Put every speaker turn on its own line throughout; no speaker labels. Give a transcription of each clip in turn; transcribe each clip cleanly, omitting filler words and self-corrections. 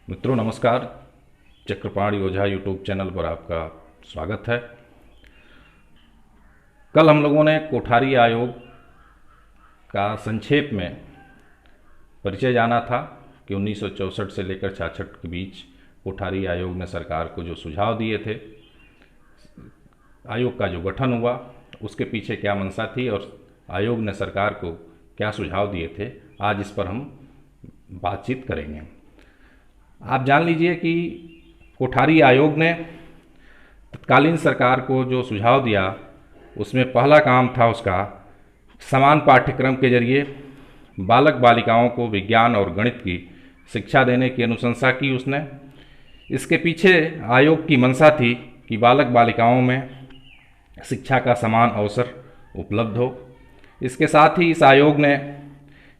मित्रों नमस्कार। चक्रपाण ओझा YouTube channel पर आपका स्वागत है। कल हम लोगों ने कोठारी आयोग का संक्षेप में परिचय जाना था कि 1964 से लेकर 66 के बीच कोठारी आयोग ने सरकार को जो सुझाव दिए थे, आयोग का जो गठन हुआ उसके पीछे क्या मंशा थी और आयोग ने सरकार को क्या सुझाव दिए थे, आज इस पर हम बातचीत करेंगे। आप जान लीजिए कि कोठारी आयोग ने तत्कालीन सरकार को जो सुझाव दिया उसमें पहला काम था उसका समान पाठ्यक्रम के जरिए बालक बालिकाओं को विज्ञान और गणित की शिक्षा देने की अनुशंसा की उसने। इसके पीछे आयोग की मंशा थी कि बालक बालिकाओं में शिक्षा का समान अवसर उपलब्ध हो। इसके साथ ही इस आयोग ने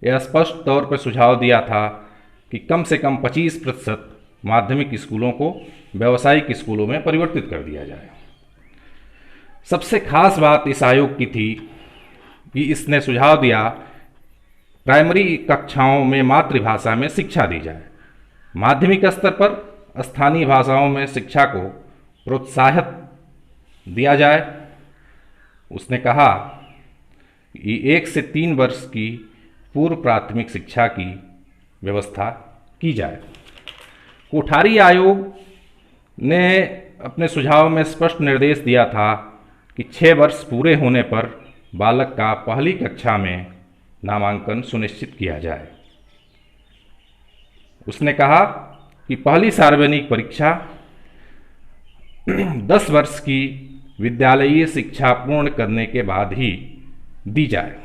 यह स्पष्ट तौर पर सुझाव दिया था कि कम से कम 25% माध्यमिक स्कूलों को व्यावसायिक स्कूलों में परिवर्तित कर दिया जाए। सबसे खास बात इस आयोग की थी कि इसने सुझाव दिया प्राइमरी कक्षाओं में मातृभाषा में शिक्षा दी जाए, माध्यमिक स्तर पर स्थानीय भाषाओं में शिक्षा को प्रोत्साहित दिया जाए। उसने कहा कि 1 से 3 वर्ष की पूर्व प्राथमिक शिक्षा की व्यवस्था की जाए। कोठारी आयोग ने अपने सुझाव में स्पष्ट निर्देश दिया था कि 6 वर्ष पूरे होने पर बालक का पहली कक्षा में नामांकन सुनिश्चित किया जाए। उसने कहा कि पहली सार्वजनिक परीक्षा 10 वर्ष की विद्यालयीय शिक्षा पूर्ण करने के बाद ही दी जाए।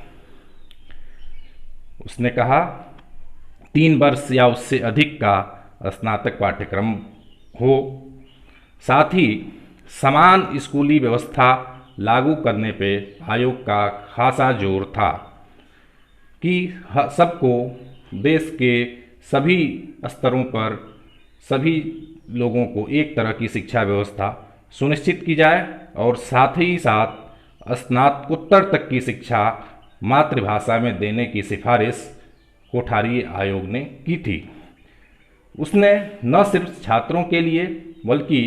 उसने कहा 3 वर्ष या उससे अधिक का स्नातक पाठ्यक्रम हो। साथ ही समान स्कूली व्यवस्था लागू करने पे आयोग का खासा जोर था कि सबको देश के सभी स्तरों पर सभी लोगों को एक तरह की शिक्षा व्यवस्था सुनिश्चित की जाए और साथ ही साथ स्नातकोत्तर तक की शिक्षा मातृभाषा में देने की सिफारिश कोठारी आयोग ने की थी। उसने न सिर्फ छात्रों के लिए बल्कि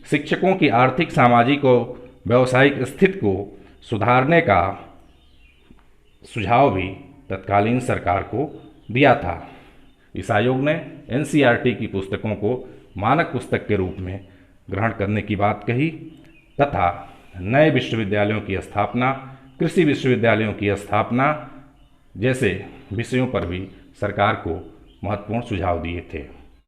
शिक्षकों की आर्थिक, सामाजिक और व्यावसायिक स्थिति को सुधारने का सुझाव भी तत्कालीन सरकार को दिया था। इस आयोग ने एनसीईआरटी की पुस्तकों को मानक पुस्तक के रूप में ग्रहण करने की बात कही तथा नए विश्वविद्यालयों की स्थापना, कृषि विश्वविद्यालयों की स्थापना जैसे विषयों पर भी सरकार को महत्वपूर्ण सुझाव दिए थे।